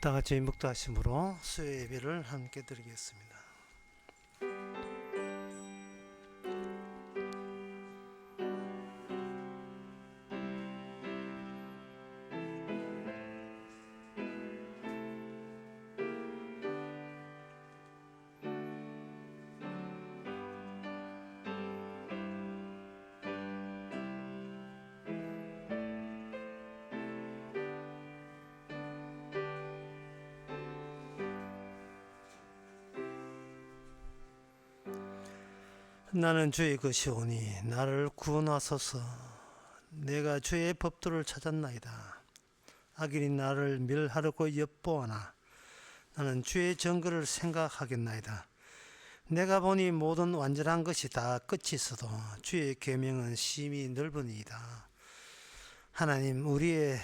다 같이 묵도하심으로 수요 예배를 함께 드리겠습니다. 나는 주의 것이오니 나를 구원하소서. 내가 주의 법도를 찾았나이다. 악인이 나를 멸하려고 엿보아나 나는 주의 정거를 생각하겠나이다. 내가 보니 모든 완전한 것이 다 끝이 있어도 주의 계명은 심히 넓으니이다. 하나님, 우리의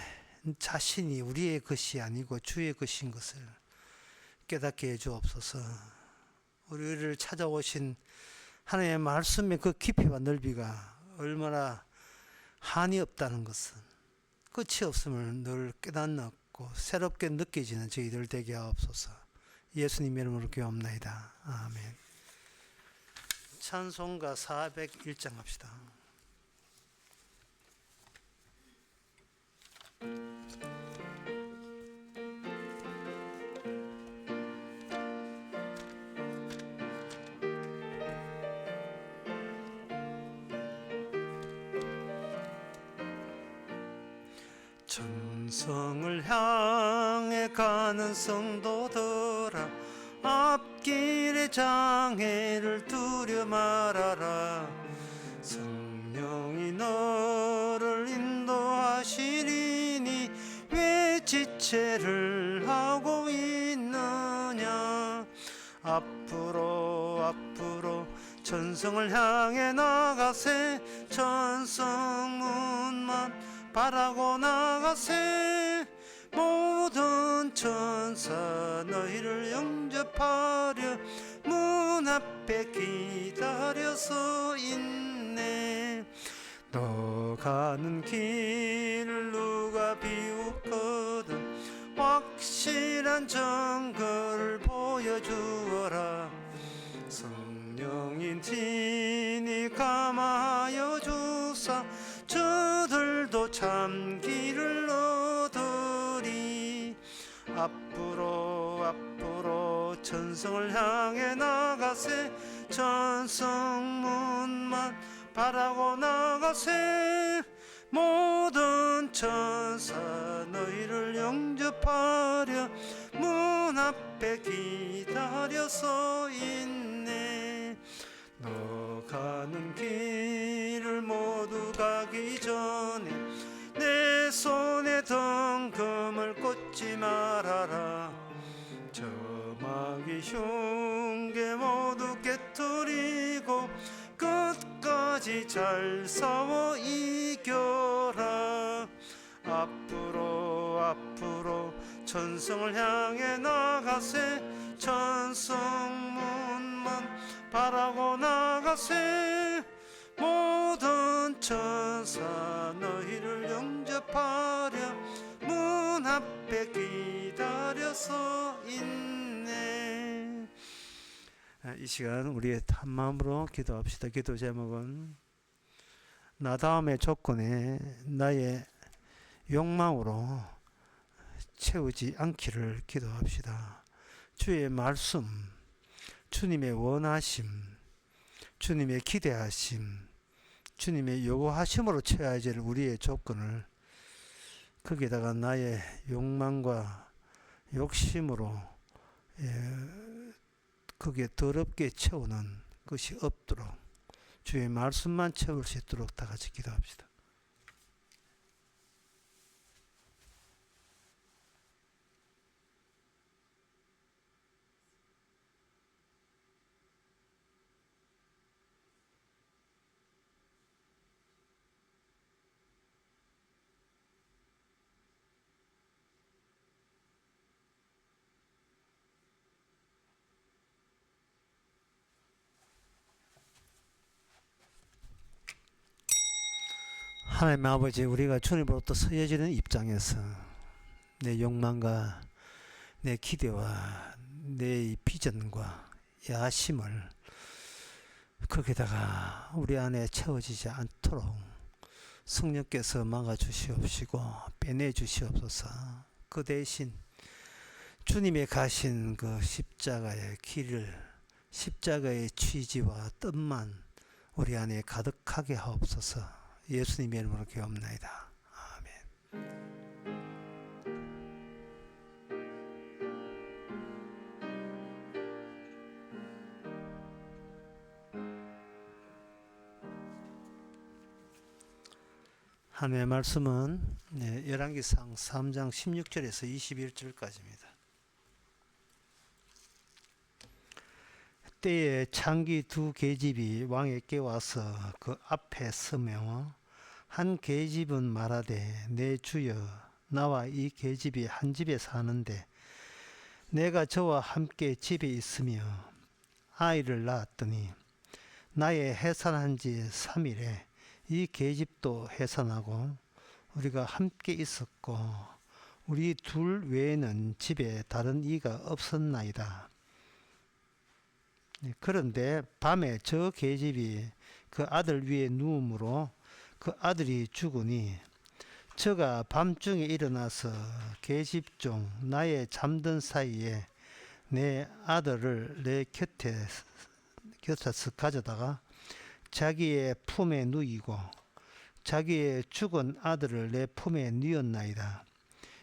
자신이 우리의 것이 아니고 주의 것인 것을 깨닫게 해 주옵소서. 우리를 찾아오신 하나님의 말씀의 그 깊이와 넓이가 얼마나 한이 없다는 것은, 끝이 없음을 늘 깨닫고 새롭게 느껴지는 저희들 되게 하옵소서. 예수님 이름으로 기도합나이다. 아멘. 찬송가 401장 합시다. 천성을 향해 가는 성도들아, 앞길의 장애를 두려 말아라. 성령이 너를 인도하시리니 왜 지체를 하고 있느냐. 앞으로 천성을 향해 나가세. 천성문만 바라고 나가세. 모든 천사 너희를 영접하려 문 앞에 기다려서 있네. 너 가는 길을 누가 비웃거든 확실한 증거를 보여주어라. 성령인 친히 감하여 주사 저들도 참 길을 얻으리. 앞으로 천성을 향해 나가세. 천성문만 바라고 나가세. 모든 천사 너희를 영접하려 문 앞에 기다려서 있네. 너 가는 길을 모두 가기 전에 내 손에 등금을 꽂지 말아라. 저 마귀 흉계 모두 깨뜨리고 끝까지 잘 싸워 이겨라. 앞으로 천성을 향해 나가세. 천성문만 바라고 나가세. 모든 천사 너희를 영접하려 문 앞에 기다려서 있네. 이 시간 우리의 한 마음으로 기도합시다. 기도 제목은 나 다음의 조건에 나의 욕망으로 채우지 않기를 기도합시다. 주의 말씀, 주님의 원하심, 주님의 기대하심, 주님의 요구하심으로 채워야 될 우리의 조건을 거기에다가 나의 욕망과 욕심으로 거기에 더럽게 채우는 것이 없도록 주의 말씀만 채울 수 있도록 다 같이 기도합시다. 하나님 아버지, 우리가 주님으로부터 서해지는 입장에서 내 욕망과 내 기대와 내 비전과 야심을 거기다가 우리 안에 채워지지 않도록 성령께서 막아주시옵시고 빼내주시옵소서. 그 대신 주님의 가신 그 십자가의 길을, 십자가의 취지와 뜻만 우리 안에 가득하게 하옵소서. 예수님의 이름으로 기도합나이다. 아멘. 하나님의 말씀은 열왕기상 3장 16절에서 21절까지입니다. 때에 창기 두 계집이 왕에게 와서 그 앞에 서며 한 계집은 말하되 내 주여 나와 이 계집이 한 집에 사는데 내가 저와 함께 집에 있으며 아이를 낳았더니 나의 해산한 지 3일에 이 계집도 해산하고 우리가 함께 있었고 우리 둘 외에는 집에 다른 이가 없었나이다. 그런데 밤에 저 계집이 그 아들 위에 누움으로 그 아들이 죽으니 저가 밤중에 일어나서 계집종 나의 잠든 사이에 내 아들을 내 곁에서 가져다가 자기의 품에 누이고 자기의 죽은 아들을 내 품에 누였나이다.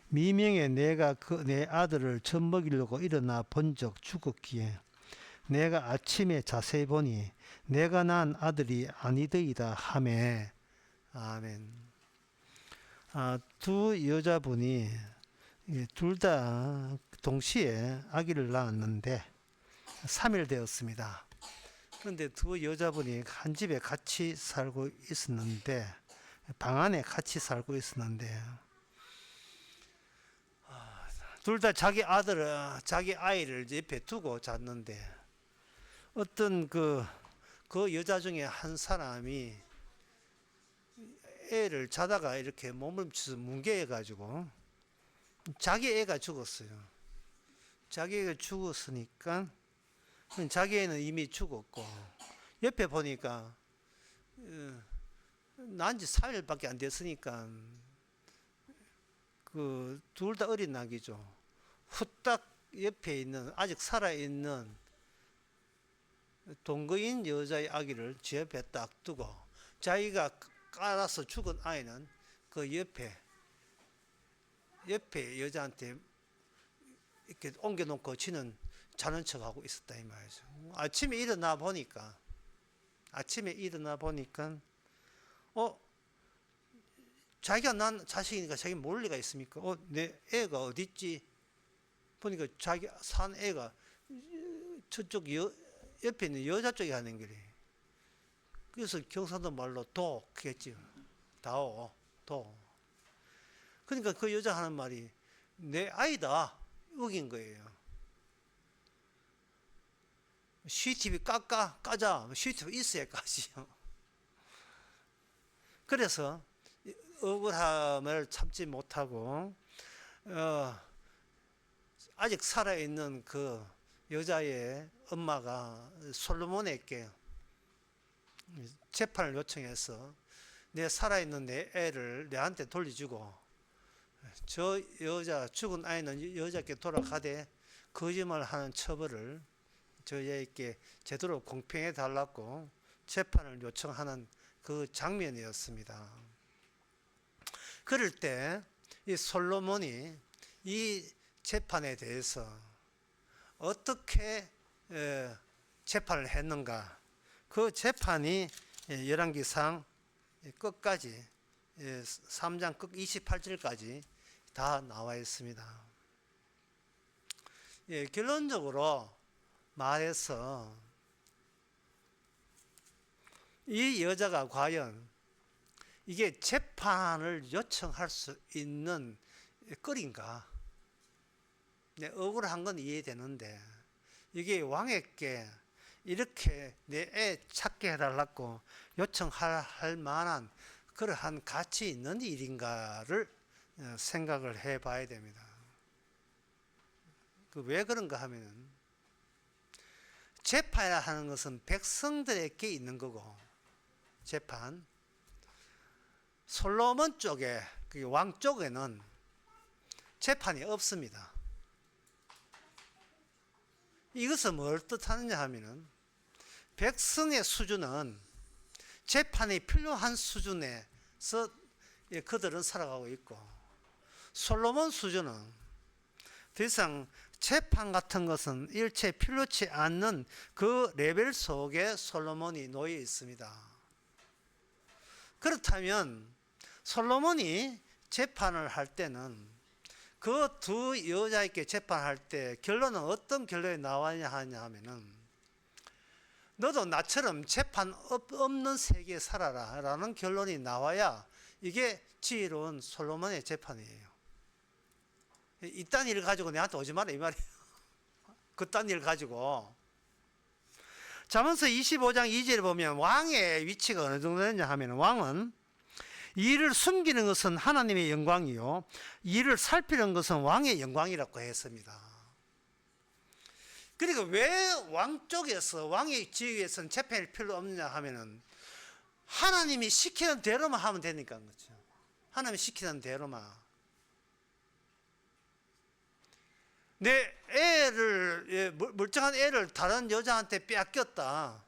미명에 내가 내 아들을 젖먹이려고 일어나 본적 죽었기에 내가 아침에 자세히 보니 내가 낳은 아들이 아니더이다 하매. 아멘. 두 여자분이 둘 다 동시에 아기를 낳았는데 3일 되었습니다. 그런데 두 여자분이 한 집에 같이 살고 있었는데, 방 안에 같이 살고 있었는데, 둘 다 자기 아이를 옆에 두고 잤는데, 어떤 그 여자 중에 한 사람이 애를 자다가 이렇게 몸을 붙여서 뭉개가지고 자기 애가 죽었어요. 자기 애가 죽었으니까 자기 애는 이미 죽었고 옆에 보니까 난 지 4일밖에 안 됐으니까 그 둘 다 어린 낙이죠. 후딱 옆에 있는 아직 살아있는 동거인 여자의 아기를 제 옆에 딱 두고 자기가 깔아서 죽은 아이는 그 옆에 여자한테 이렇게 옮겨놓고 지는 자는 척하고 있었다 이 말이죠. 아침에 일어나 보니까 자기가 난 자식이니까 자기 모를 리가 있습니까? 내 애가 어디 있지? 보니까 자기 산 애가 저쪽 옆에 있는 여자 쪽에 하는 길이. 그래서 경상도 말로 도겠지. 다오, 도. 그러니까 그 여자 하는 말이 내 아이다. 우긴 거예요. CCTV 까자. CCTV 있어야 까지요. 그래서 억울함을 참지 못하고 아직 살아있는 그 여자의 엄마가 솔로몬에게 재판을 요청해서 내 살아있는 내 애를 내한테 돌려주고 저 여자 죽은 아이는 여자께 돌아가되 거짓말하는 처벌을 저 여자에게 제대로 공평해 달라고 재판을 요청하는 그 장면이었습니다. 그럴 때 이 솔로몬이 이 재판에 대해서 어떻게 재판을 했는가? 그 재판이 열왕기상 끝까지 3장 끝 28절까지 다 나와 있습니다. 결론적으로 말해서 이 여자가 과연 이게 재판을 요청할 수 있는 거리인가? 억울한 건 이해되는데 이게 왕에게 이렇게 내 애 찾게 해달라고 요청할 만한 그러한 가치 있는 일인가를 생각을 해봐야 됩니다. 왜 그런가 하면은 재판이라 하는 것은 백성들에게 있는 거고, 재판 솔로몬 쪽에 왕 쪽에는 재판이 없습니다. 이것은 뭘 뜻하느냐 하면은 백성의 수준은 재판이 필요한 수준에서 그들은 살아가고 있고, 솔로몬 수준은 더 이상 재판 같은 것은 일체 필요치 않는 그 레벨 속에 솔로몬이 놓여 있습니다. 그렇다면 솔로몬이 재판을 할 때는 그 두 여자에게 재판할 때 결론은 어떤 결론이 나와야 하냐 하면은 너도 나처럼 재판 없는 세계에 살아라 라는 결론이 나와야 이게 지혜로운 솔로몬의 재판이에요. 이딴 일 가지고 내한테 오지 마라 이 말이에요. 그딴 일 가지고. 잠언서 25장 2절에 보면 왕의 위치가 어느 정도 되냐 하면, 왕은 이를 숨기는 것은 하나님의 영광이요 이를 살피는 것은 왕의 영광이라고 했습니다. 그러니까 왜 왕 쪽에서, 왕의 지위에서는 재판이 필요 없느냐 하면은 하나님이 시키는 대로만 하면 되니까 그렇죠. 하나님이 시키는 대로만. 내 애를, 멀쩡한 애를 다른 여자한테 빼앗겼다.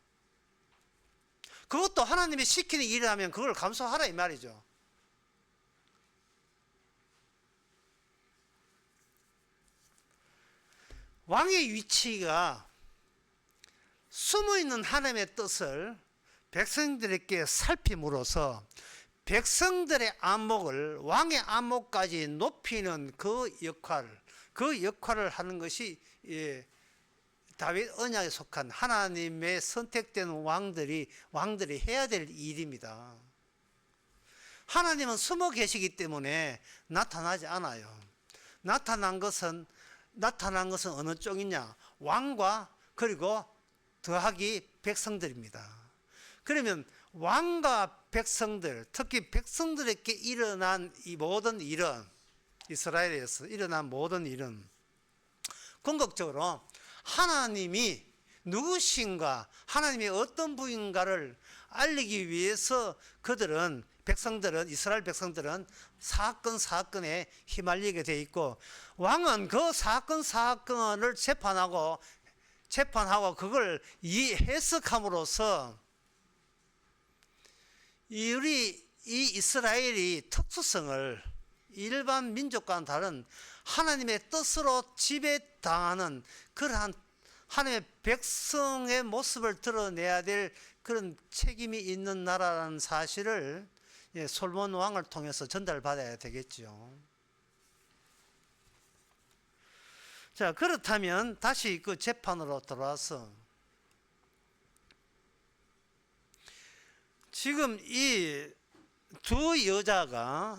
그것도 하나님이 시키는 일이라면 그걸 감수하라 이 말이죠. 왕의 위치가 숨어있는 하나님의 뜻을 백성들에게 살핌으로써 백성들의 안목을 왕의 안목까지 높이는 그 역할을 하는 것이 다윗 언약에 속한 하나님의 선택된 왕들이 해야 될 일입니다. 하나님은 숨어 계시기 때문에 나타나지 않아요. 나타난 것은 어느 쪽이냐? 왕과 그리고 더하기 백성들입니다. 그러면 왕과 백성들, 특히 백성들에게 일어난 이 모든 일은, 이스라엘에서 일어난 모든 일은 궁극적으로 하나님이 누구신가, 하나님이 어떤 분인가를 알리기 위해서 백성들은, 이스라엘 백성들은 사건에 휘말리게 돼 있고, 왕은 그 사건을 재판하고 그걸 해석함으로써 이 이스라엘이 특수성을 일반 민족과는 다른 하나님의 뜻으로 지배당하는 그러한 하나님의 백성의 모습을 드러내야 될 그런 책임이 있는 나라라는 사실을 솔몬 왕을 통해서 전달받아야 되겠죠. 자, 그렇다면 다시 그 재판으로 돌아와서 지금 이 두 여자가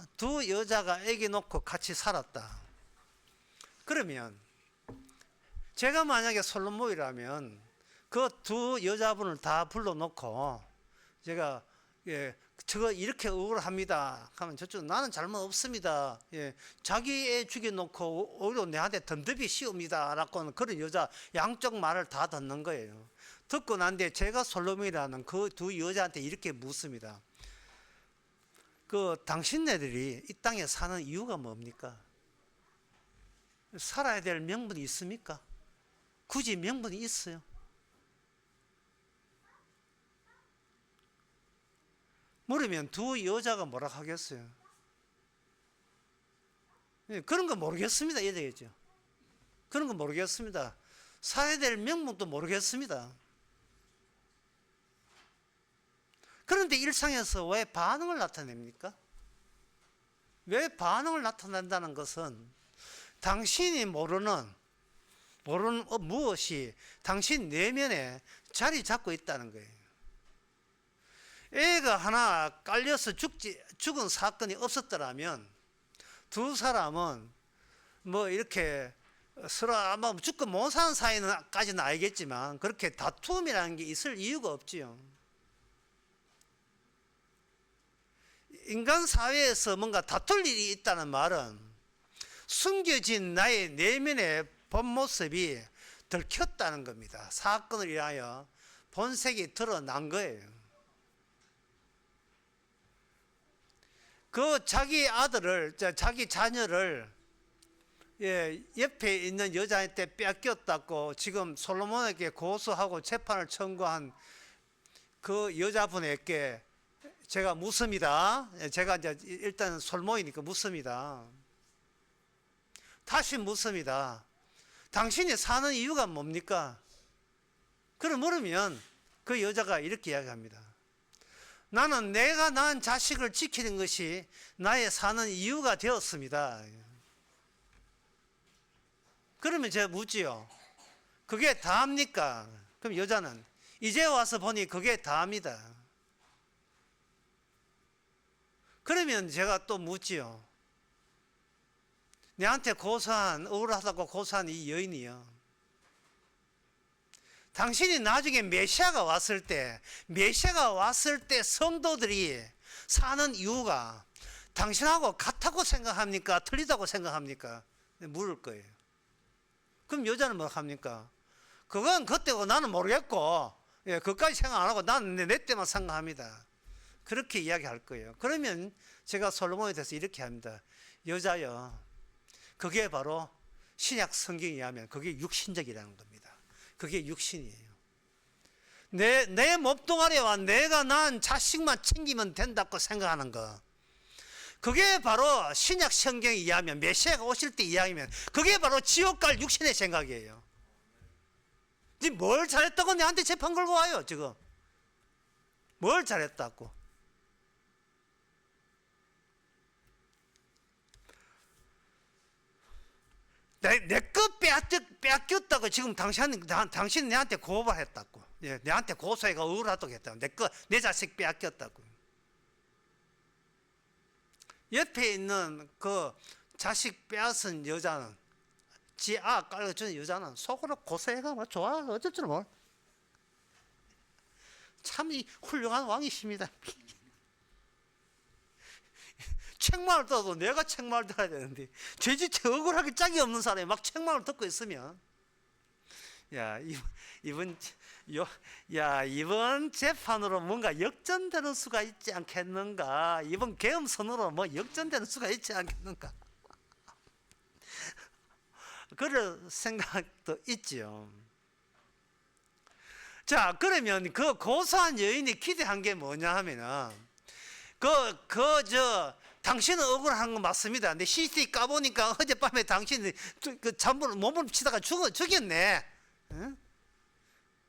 애기 놓고 같이 살았다. 그러면 제가 만약에 솔로몬이라면 그 두 여자분을 다 불러놓고 제가 저거 이렇게 억울합니다 하면 저쪽 나는 잘못 없습니다. 자기 애 죽여놓고 오히려 내한테 덤덤히 씌웁니다 라고 그런 여자 양쪽 말을 다 듣는 거예요. 듣고 난 뒤에 제가 솔로몬이라는 그 두 여자한테 이렇게 묻습니다. 당신네들이 이 땅에 사는 이유가 뭡니까? 살아야 될 명분이 있습니까? 굳이 명분이 있어요? 물으면 두 여자가 뭐라 하겠어요? 그런 거 모르겠습니다 이래 되겠죠. 그런 거 모르겠습니다. 살아야 될 명분도 모르겠습니다. 그런데 일상에서 왜 반응을 나타냅니까? 왜 반응을 나타낸다는 것은 당신이 모르는 무엇이 당신 내면에 자리 잡고 있다는 거예요. 애가 하나 깔려서 죽은 사건이 없었더라면 두 사람은 뭐 이렇게 서로 아마 죽고 못 사는 사이까지는 알겠지만 그렇게 다툼이라는 게 있을 이유가 없지요. 인간 사회에서 뭔가 다툴 일이 있다는 말은 숨겨진 나의 내면의 본 모습이 들켰다는 겁니다. 사건을 인하여 본색이 드러난 거예요. 그 자기 아들을, 자기 자녀를 옆에 있는 여자한테 뺏겼다고 지금 솔로몬에게 고소하고 재판을 청구한 그 여자분에게 제가 묻습니다. 제가 이제 일단 솔모이니까 묻습니다. 다시 묻습니다. 당신이 사는 이유가 뭡니까? 그럼 물으면 그 여자가 이렇게 이야기합니다. 나는 내가 낳은 자식을 지키는 것이 나의 사는 이유가 되었습니다. 그러면 제가 묻지요. 그게 다합니까? 그럼 여자는 이제 와서 보니 그게 다합니다. 그러면 제가 또 묻지요. 내한테 고소한, 억울하다고 고소한 이 여인이요. 당신이 나중에 메시아가 왔을 때 성도들이 사는 이유가 당신하고 같다고 생각합니까? 틀리다고 생각합니까? 물을 거예요. 그럼 여자는 뭐 합니까? 그건 그때고 나는 모르겠고, 그것까지 생각 안 하고 나는 내 때만 생각합니다. 그렇게 이야기할 거예요. 그러면 제가 솔로몬에 대해서 이렇게 합니다. 여자여, 그게 바로 신약 성경에 의하면 그게 육신적이라는 겁니다. 그게 육신이에요. 내 몸뚱아리와 내가 낳은 자식만 챙기면 된다고 생각하는 거. 그게 바로 신약 성경에 의하면 메시아가 오실 때 이야기면 그게 바로 지옥 갈 육신의 생각이에요. 뭘 잘했다고 내한테 재판 걸고 와요 지금. 뭘 잘했다고. 내 거 빼앗겼다고 지금 당신 내한테 고발했다고. 내한테 고소해가 억울하다고 했다고. 내 자식 빼앗겼다고. 옆에 있는 그 자식 빼앗은 여자는 깔아주는 여자는 속으로 고소해가 뭐 좋아 어쩔 줄 몰라. 참 이 훌륭한 왕이십니다. 책망을 떠도 내가 책망을 들어야 되는데 죄짓지 억울하게 짝이 없는 사람이 막 책망을 듣고 있으면 이번 재판으로 뭔가 역전되는 수가 있지 않겠는가? 이번 계엄선으로 뭐 역전되는 수가 있지 않겠는가? 그런 생각도 있죠. 자, 그러면 그 고소한 여인이 기대한 게 뭐냐 하면은 당신은 억울한 거 맞습니다. 근데 CCTV 까보니까 어젯밤에 당신이 몸을 치다가 죽였네. 응?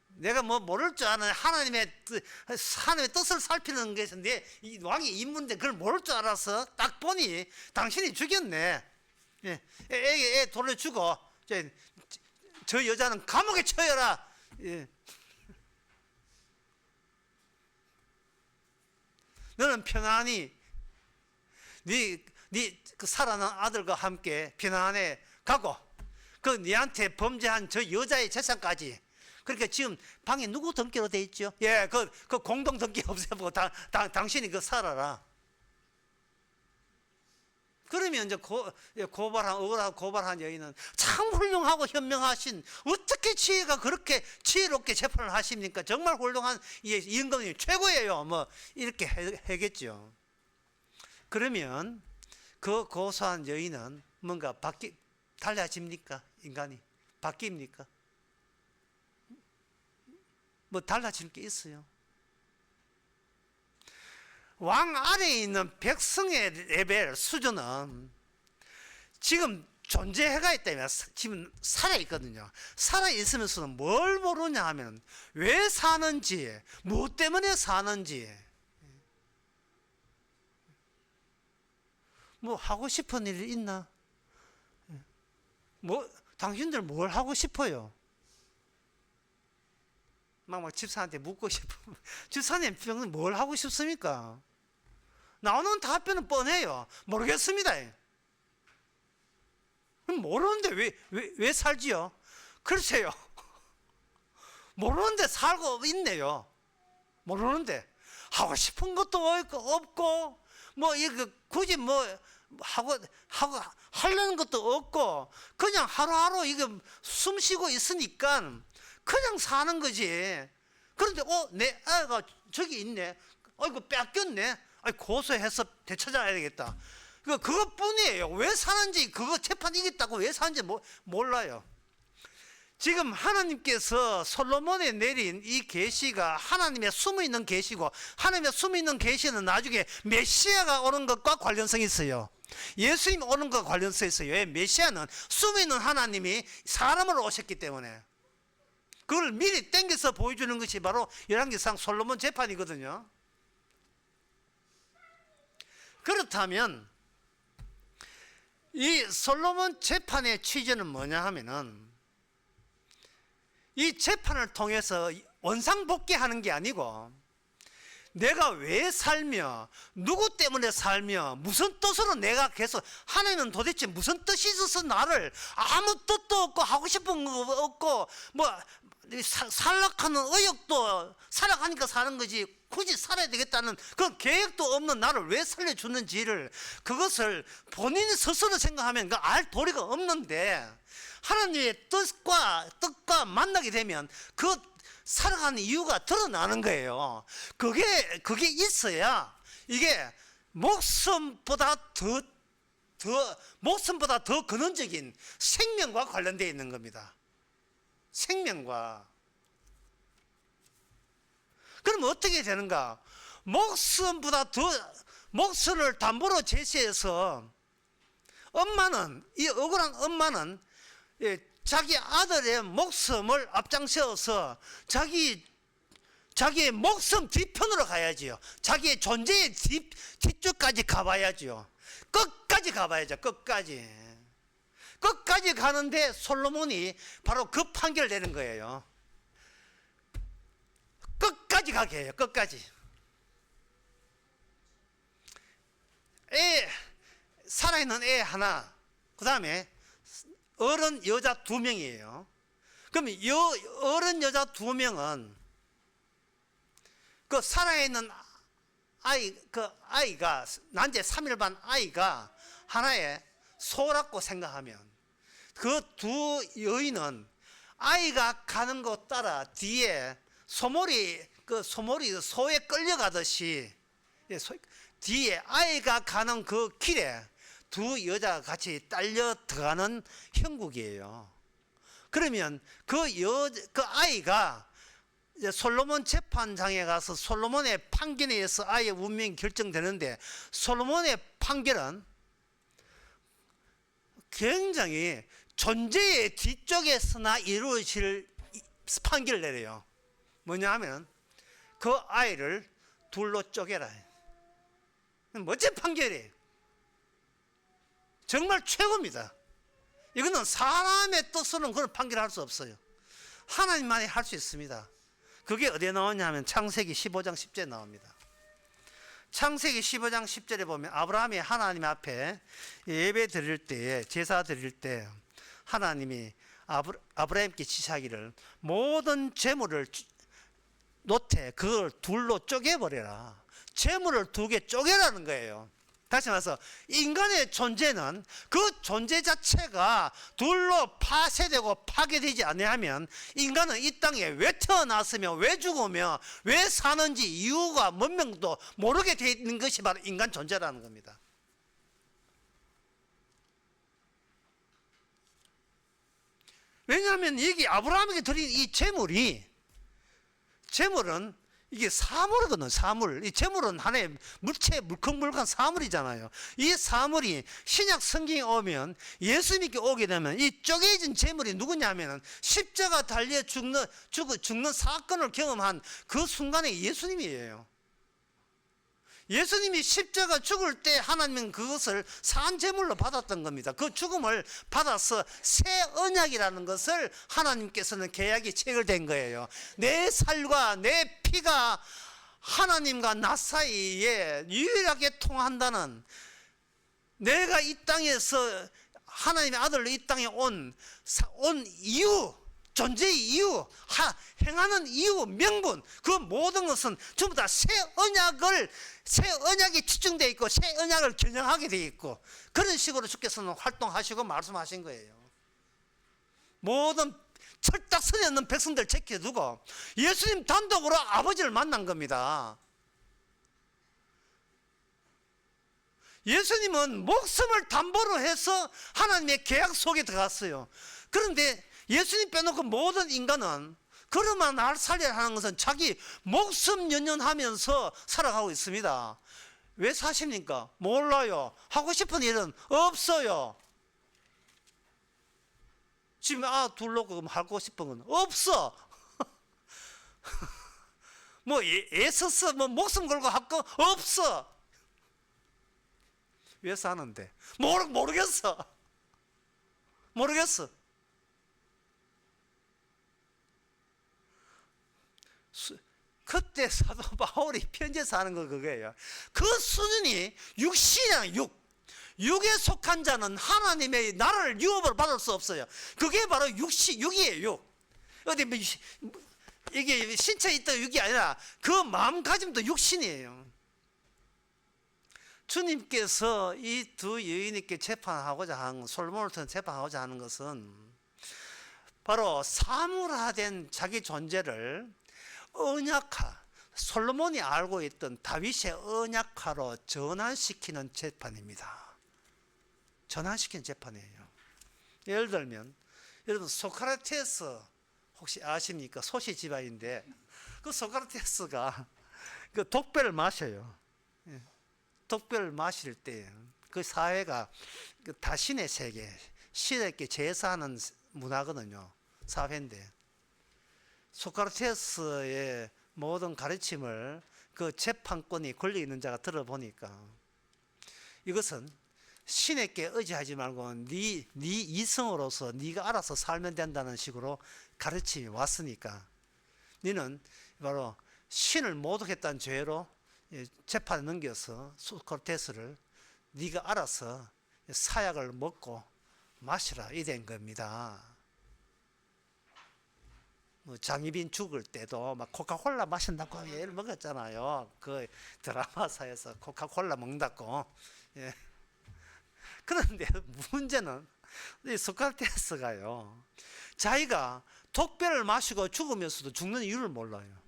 내가 뭐 모를 줄 아는 하나님의 뜻을 살피는 것이 이 왕의 임무인데 그걸 모를 줄 알아서 딱 보니 당신이 죽였네. 애 돌려주고 저 여자는 감옥에 쳐여라. 너는 편안히 그 살아난 아들과 함께 편안해 가고 그 네한테 범죄한 저 여자의 재산까지. 그러니까 지금 방에 누구 등기로 돼 있죠? 그 공동 등기 없애보고 당신이 그 살아라. 그러면 이제 억울하고 고발한 여인은 참 훌륭하고 현명하신 어떻게 그렇게 지혜롭게 재판을 하십니까? 정말 훌륭한 임금님 최고예요. 뭐 이렇게 하겠죠. 그러면 그 고소한 여인은 뭔가 달라집니까? 인간이 바뀝니까? 뭐 달라질 게 있어요. 왕 아래에 있는 백성의 레벨 수준은 지금 존재해가 있다면 지금 살아있거든요. 살아있으면서도 뭘 모르냐 하면 왜 사는지, 무엇 때문에 사는지, 뭐 하고 싶은 일 있나? 뭐 당신들 뭘 하고 싶어요? 막 집사한테 묻고 싶어. 집사님 뭘 하고 싶습니까? 나오는 답변은 뻔해요. 모르겠습니다. 모르는데 왜 살지요? 글쎄요. 모르는데 살고 있네요. 모르는데 하고 싶은 것도 없고 뭐 이거 굳이 뭐 하고 하려는 것도 없고 그냥 하루하루 이게 숨 쉬고 있으니까 그냥 사는 거지. 그런데 내 아이가 저기 있네. 이거 뺏겼네. 고소해서 되찾아야 되겠다. 그것뿐이에요. 왜 사는지, 그거 재판 이겼다고 왜 사는지 몰라요. 지금 하나님께서 솔로몬에 내린 이 계시가 하나님의 숨어있는 계시고, 하나님의 숨어있는 계시는 나중에 메시아가 오는 것과 관련성이 있어요. 예수님 오는 것과 관련성이 있어요. 왜? 메시아는 숨어있는 하나님이 사람으로 오셨기 때문에. 그걸 미리 땡겨서 보여주는 것이 바로 열왕기상 솔로몬 재판이거든요. 그렇다면 이 솔로몬 재판의 취지는 뭐냐 하면은, 이 재판을 통해서 원상복귀하는 게 아니고 내가 왜 살며 누구 때문에 살며 무슨 뜻으로 내가 계속, 하나님은 도대체 무슨 뜻이 있어서 나를 아무 뜻도 없고 하고 싶은 거 없고 살락하는 의욕도 살락하니까 사는 거지 굳이 살아야 되겠다는 그런 계획도 없는 나를 왜 살려주는지를, 그것을 본인이 스스로 생각하면 알 도리가 없는데, 하나님의 뜻과 만나게 되면 그 살아가는 이유가 드러나는 거예요. 그게 있어야 이게 목숨보다 더 근원적인 생명과 관련되어 있는 겁니다. 생명과. 그럼 어떻게 되는가? 목숨을 담보로 제시해서 엄마는, 이 억울한 엄마는 자기 아들의 목숨을 앞장세워서 자기의 목숨 뒤편으로 가야지요. 자기의 존재의 뒤쪽까지 가봐야지요. 끝까지 가봐야죠. 끝까지 가는데 솔로몬이 바로 그 판결을 내는 거예요. 끝까지 가게 해요. 끝까지. 살아있는 애 하나, 그 다음에 어른 여자 2명이에요. 그럼 어른 여자 2명은 그 살아있는 아이가 난제 3일 반 아이가 하나의 소라고 생각하면, 그 두 여인은 아이가 가는 곳 따라 뒤에 소에 끌려가듯이 뒤에 아이가 가는 그 길에 두 여자가 같이 딸려 들어가는 형국이에요. 그러면 그 아이가 이제 솔로몬 재판장에 가서 솔로몬의 판결에 의해서 아이의 운명이 결정되는데, 솔로몬의 판결은 굉장히 존재의 뒤쪽에서나 이루어질 판결을 내려요. 뭐냐 하면 그 아이를 둘로 쪼개라. 멋진 판결이에요. 정말 최고입니다. 이거는 사람의 뜻으로는 그런 판결을 할 수 없어요. 하나님만이 할 수 있습니다. 그게 어디에 나오냐 하면 창세기 15장 10절에 나옵니다. 창세기 15장 10절에 보면 아브라함이 하나님 앞에 예배 드릴 때, 제사 드릴 때 하나님이 아브라함께 지시하기를 모든 재물을 놓되 그걸 둘로 쪼개버려라. 재물을 2개 쪼개라는 거예요. 다시 말해서 인간의 존재는 그 존재 자체가 둘로 파쇄되고 파괴되지 아니하면 인간은 이 땅에 왜 태어났으며 왜 죽으며 왜 사는지 이유가 문명도 모르게 되어 있는 것이 바로 인간 존재라는 겁니다. 왜냐하면 여기 아브라함에게 드린 이 재물은 이게 사물이거든. 사물. 이 재물은 하나의 물컹물컹한 사물이잖아요. 이 사물이 신약 성경에 오면, 예수님께 오게 되면 이 쪼개진 재물이 누구냐면 십자가 달려 죽는 사건을 경험한 그 순간에 예수님이에요. 예수님이 십자가 죽을 때 하나님은 그것을 산 제물로 받았던 겁니다. 그 죽음을 받아서 새 언약이라는 것을 하나님께서는 계약이 체결된 거예요. 내 살과 내 피가 하나님과 나 사이에 유일하게 통한다는, 내가 이 땅에서 하나님의 아들로 이 땅에 온 이유, 존재의 이유, 행하는 이유, 명분, 그 모든 것은 전부 다 새 언약에 집중되어 있고 새 언약을 겨냥하게 되어 있고, 그런 식으로 주께서는 활동하시고 말씀하신 거예요. 모든 철딱선이 없는 백성들 제껴두고 예수님 단독으로 아버지를 만난 겁니다. 예수님은 목숨을 담보로 해서 하나님의 계약 속에 들어갔어요. 그런데 예수님 빼놓고 모든 인간은 그러면 날 살려야 하는 것은 자기 목숨 연연하면서 살아가고 있습니다. 왜 사십니까? 몰라요. 하고 싶은 일은 없어요. 지금 둘러고 하고 싶은 건 없어. 뭐 애써서 뭐 목숨 걸고 할 거 없어. 왜 사는데? 모르겠어. 그때 사도 바울이 편지에서 하는 거 그거예요. 그 수준이 육신이야. 육에 속한 자는 하나님의 나라를 유업으로 받을 수 없어요. 그게 바로 육이에요. 어디 이게 신체에 있던 육이 아니라 그 마음가짐도 육신이에요. 주님께서 이 두 여인에게 재판하고자 하는, 솔로몬을 통해 재판하고자 하는 것은 바로 사물화된 자기 존재를 언약화, 솔로몬이 알고 있던 다윗의 언약화로 전환시키는 재판입니다. 전환시키는 재판이에요. 예를 들면 여러분 소크라테스 혹시 아십니까? 소시 집안인데 그 소크라테스가 그 독배를 마셔요. 독배를 마실 때 그 사회가 다 신의 세계, 신에게 제사하는 문화거든요. 사회인데 소크라테스의 모든 가르침을 그 재판권이 권리 있는 자가 들어보니까 이것은 신에게 의지하지 말고 네 이성으로서 네가 알아서 살면 된다는 식으로 가르침이 왔으니까 너는 바로 신을 모독했다는 죄로 재판에 넘겨서 소크라테스를 네가 알아서 사약을 먹고 마시라 이 된 겁니다. 뭐 장희빈 죽을 때도 막 코카콜라 마신다고 얘를 먹었잖아요. 그 드라마사에서 코카콜라 먹는다고. 예. 그런데 문제는 이 소크라테스가요, 자기가 독배를 마시고 죽으면서도 죽는 이유를 몰라요.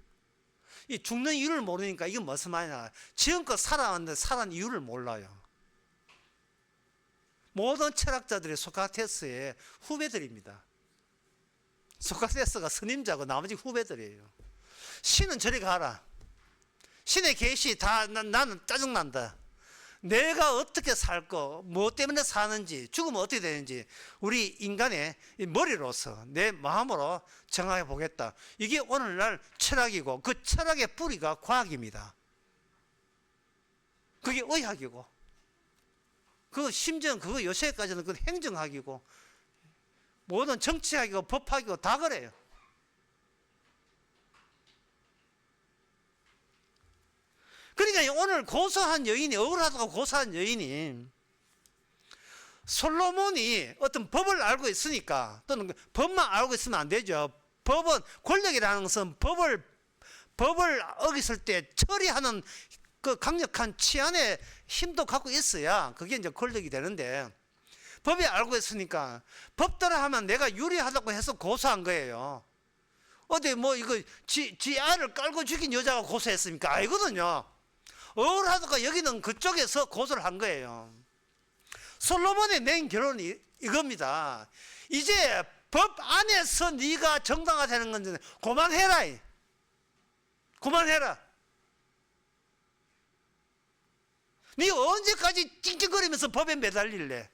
이 죽는 이유를 모르니까 이건 무슨 말이냐, 지금껏 살아왔는데 살아난 이유를 몰라요. 모든 철학자들이 소크라테스의 후배들입니다. 소크라테스가 스님자고 나머지 후배들이에요. 신은 저리 가라. 신의 계시 다 나는 짜증난다. 내가 어떻게 살고 뭐 때문에 사는지 죽으면 어떻게 되는지 우리 인간의 머리로서 내 마음으로 정하게 보겠다. 이게 오늘날 철학이고 그 철학의 뿌리가 과학입니다. 그게 의학이고 그 심지어 그거 요새까지는 그 행정학이고 모든 정치학이고 법학이고 다 그래요. 그러니까 오늘 고소한 여인이, 억울하다고 고소한 여인이 솔로몬이 어떤 법을 알고 있으니까, 또는 법만 알고 있으면 안 되죠. 법은, 권력이라는 것은 법을 어겼을 때 처리하는 그 강력한 치안의 힘도 갖고 있어야 그게 이제 권력이 되는데, 법이 알고 있으니까 법대로 하면 내가 유리하다고 해서 고소한 거예요. 어디 뭐 이거 지 아를 깔고 죽인 여자가 고소했습니까? 아니거든요. 억울하다고 여기는 그쪽에서 고소를 한 거예요. 솔로몬이 낸 결론이 이겁니다. 이제 법 안에서 네가 정당화되는 건데 그만해라. 네 언제까지 찡찡거리면서 법에 매달릴래?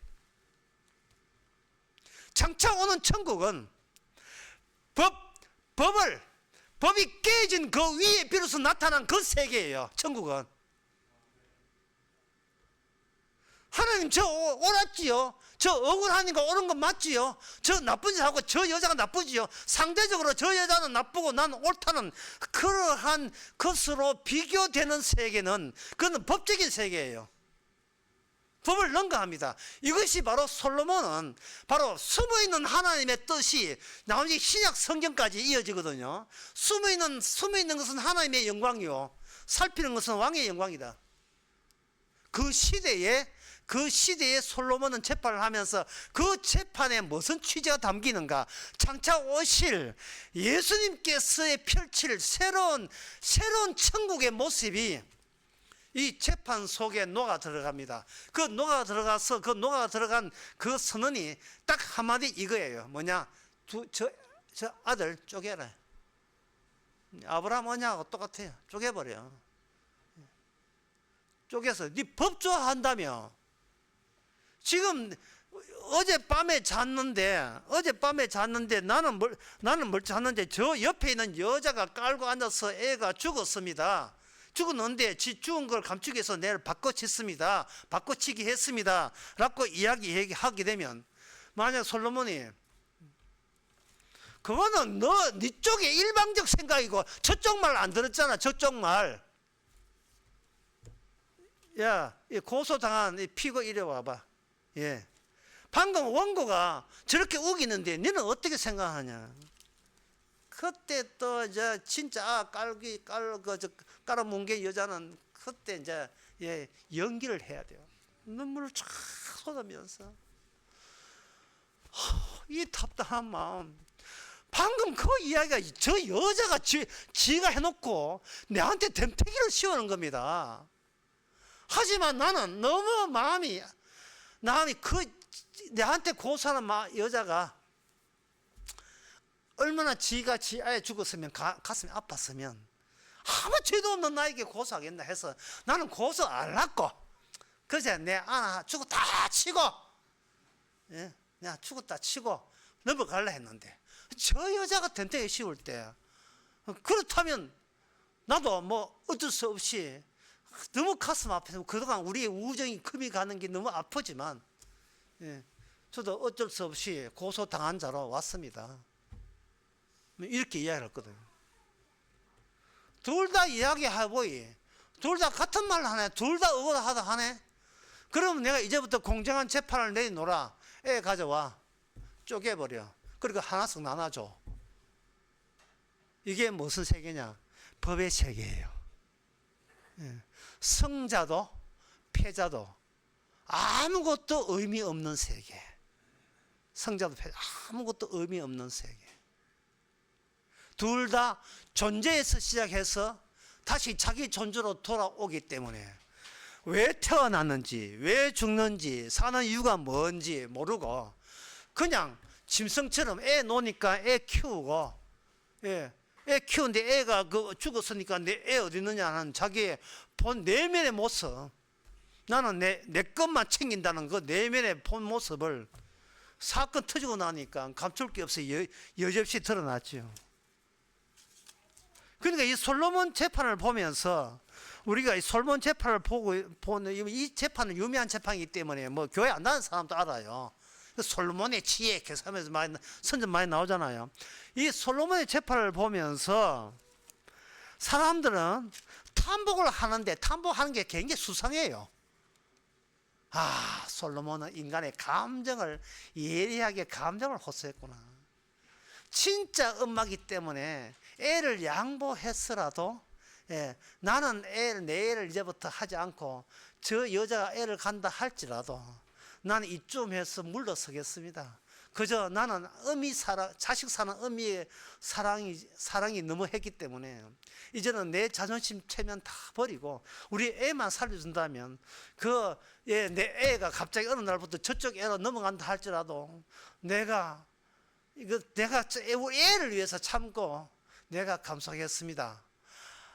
장차 오는 천국은 법이 깨진 그 위에 비로소 나타난 그 세계예요. 천국은. 하나님 저 옳았지요. 저 억울하니까 옳은 건 맞지요. 저 나쁜 짓 하고 저 여자가 나쁘지요. 상대적으로 저 여자는 나쁘고 나는 옳다는 그러한 것으로 비교되는 세계는 그건 법적인 세계예요. 법을 능가합니다. 이것이 바로 솔로몬은 바로 숨어있는 하나님의 뜻이 나머지 신약 성경까지 이어지거든요. 숨어있는 것은 하나님의 영광이요, 살피는 것은 왕의 영광이다. 그 시대에 솔로몬은 재판을 하면서 그 재판에 무슨 취지가 담기는가? 장차 오실 예수님께서 펼칠 새로운 천국의 모습이 이 재판 속에 녹아 들어갑니다. 그 녹아 들어간 그 선언이 딱 한마디 이거예요. 뭐냐? 저 아들 쪼개라. 아브라함 언약하고 똑같아요. 쪼개버려. 쪼개서 네 법조한다며. 지금 어젯밤에 잤는데 나는 뭘 잤는데 저 옆에 있는 여자가 깔고 앉아서 애가 죽었습니다. 죽었는데 죽은 걸 감추기 위해서 내를 바꿔치습니다. 바꿔치기 했습니다. 라고 이야기하게 되면, 만약 솔로몬이 그거는 네 쪽의 일방적 생각이고 저쪽 말 안 들었잖아. 저쪽 말. 야, 고소당한 피고 이리 와봐. 예. 방금 원고가 저렇게 우기는데 너는 어떻게 생각하냐? 그때 또 이제 진짜 깔아뭉개 여자는 그때 이제 연기를 해야 돼요. 눈물을 쫙 쏟으면서 이 답답한 마음. 방금 그 이야기가 저 여자가 지가 해놓고 내한테 덤태기를 씌우는 겁니다. 하지만 나는 너무 마음이 내한테 고소하는 여자가 얼마나 지가 지 아예 죽었으면 가슴이 아팠으면 아무 죄도 없는 나에게 고소하겠나 해서 나는 고소 안 했고, 그래서 내 아나 죽었다 치고, 예, 내가 죽었다 치고 넘어갈라 했는데 저 여자가 덤태기 씌울 때, 그렇다면 나도 뭐 어쩔 수 없이 너무 가슴 아파서 그동안 우리의 우정이 금이 가는 게 너무 아프지만, 예, 저도 어쩔 수 없이 고소당한 자로 왔습니다. 이렇게 이야기를 했거든요. 둘 다 이야기하고, 둘 다 같은 말을 하네. 둘 다 억울하다 하네. 그러면 내가 이제부터 공정한 재판을 내놓으라. 애 가져와. 쪼개버려. 그리고 하나씩 나눠줘. 이게 무슨 세계냐? 법의 세계예요. 예. 승자도 패자도 아무것도 의미 없는 세계. 승자도 패자 아무것도 의미 없는 세계. 둘 다 존재에서 시작해서 다시 자기 존재로 돌아오기 때문에 왜 태어났는지, 왜 죽는지, 사는 이유가 뭔지 모르고 그냥 짐승처럼 애 놓으니까 애 키우고, 예, 애 키우는데 애가 죽었으니까 내 애 어디 있느냐 하는 자기의 본 내면의 모습, 나는 내 것만 챙긴다는 그 내면의 본 모습을 사건 터지고 나니까 감출 게 없어 여지없이 드러났죠. 그러니까 이 솔로몬 재판을 보면서 우리가 이 솔로몬 재판을 보는 이 재판은 유명한 재판이기 때문에 뭐 교회 안 다니는 사람도 알아요. 솔로몬의 지혜 계산하면서 선전 많이 나오잖아요. 이 솔로몬의 재판을 보면서 사람들은 탐복을 하는데 탐복하는 게 굉장히 수상해요. 아, 솔로몬은 인간의 감정을 예리하게 감정을 호소했구나. 진짜 엄마기 때문에 애를 양보했으라도, 예, 나는 내 애를 이제부터 하지 않고 저 여자가 애를 간다 할지라도 나는 이쯤에서 물러서겠습니다. 그저 나는 자식 사는 어미의 사랑이 너무 했기 때문에 이제는 내 자존심 체면 다 버리고 우리 애만 살려준다면 내 애가 갑자기 어느 날부터 저쪽 애로 넘어간다 할지라도 내가 애를 위해서 참고 내가 감수하겠습니다.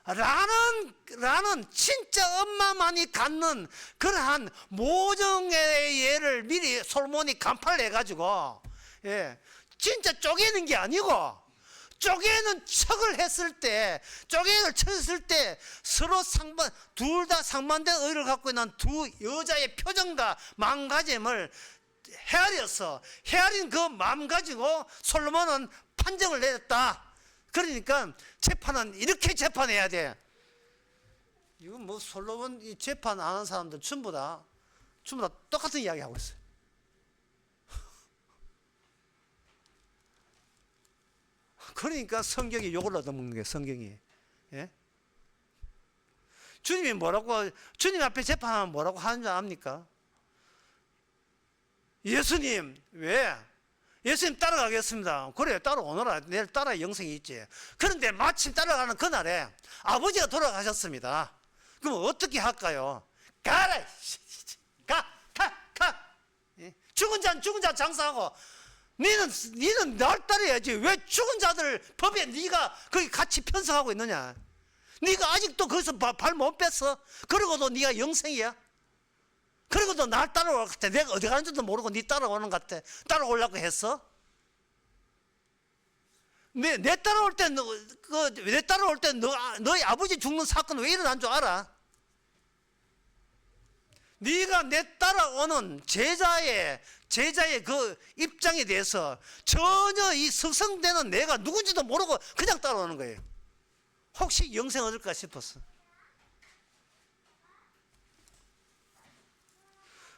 라는 진짜 엄마만이 갖는 그러한 모정의 예를 미리 솔몬이 간파를 해가지고, 예, 진짜 쪼개는 게 아니고 쪼개는 척을 했을 때, 쪼개를 쳤을 때 서로 둘 다 상반된 의를 갖고 있는 두 여자의 표정과 마음가짐을 헤아린 그 마음 가지고 솔로몬은 판정을 내렸다. 그러니까 재판은 이렇게 재판해야 돼. 이건 뭐 솔로몬 이 재판 안 하는 사람들 전부 다 전부 다 똑같은 이야기 하고 있어요. 그러니까 성경이 욕을 얻어먹는 거예요. 성경이. 예? 주님이 뭐라고, 주님 앞에 재판하면 뭐라고 하는 줄 압니까? 예수님 왜? 예수님 따라가겠습니다. 그래, 따라오너라. 내일 따라야 영생이 있지. 그런데 마침 따라가는 그날에 아버지가 돌아가셨습니다. 그럼 어떻게 할까요? 가라! 가! 예? 죽은 자 장사하고, 니는 날 따라야지. 왜 죽은 자들 법에 네가 거기 같이 편성하고 있느냐? 네가 아직도 거기서 발 못 뺐어? 그러고도 네가 영생이야? 그리고도 날 따라올 것 같아. 내가 어디 가는지도 모르고 네 따라오는 것 같아. 따라오려고 했어? 내 따라올 때, 내 따라올 때 너희 아버지 죽는 사건 왜 일어난 줄 알아? 네가 내 따라오는 제자의 그 입장에 대해서 전혀 이 석성되는 내가 누군지도 모르고 그냥 따라오는 거예요. 혹시 영생 얻을까 싶었어.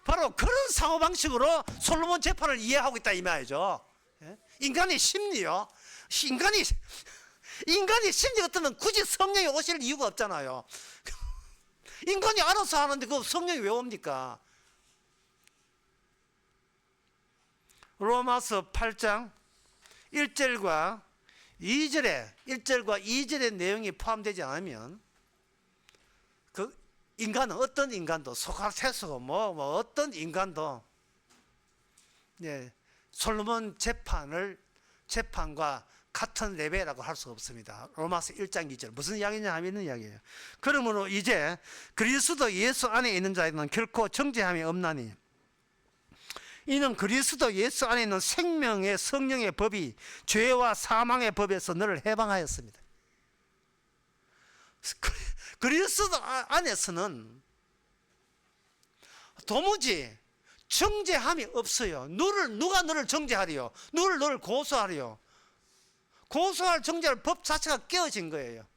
바로 그런 사고방식으로 솔로몬 재판을 이해하고 있다 이 말이죠. 인간의 심리요. 인간의 심리 같으면 굳이 성령이 오실 이유가 없잖아요. 인간이 알아서 하는데 그 성령이 왜 옵니까? 로마서 8장 1절과 2절의 내용이 포함되지 않으면 그 인간은, 어떤 인간도, 소크라테스고 뭐 어떤 인간도 솔로몬 재판과 같은 레벨이라고 할 수 없습니다. 로마서 1장 2절 무슨 이야기냐 하면 있는 이야기예요. 그러므로 이제 그리스도 예수 안에 있는 자에는 결코 정죄함이 없나니 이는 그리스도 예수 안에 있는 생명의 성령의 법이 죄와 사망의 법에서 너를 해방하였습니다. 그리스도 안에서는 도무지 정죄함이 없어요. 누가 너를 정죄하리요? 너를 고소하리요? 고소할 정죄할 법 자체가 깨어진 거예요.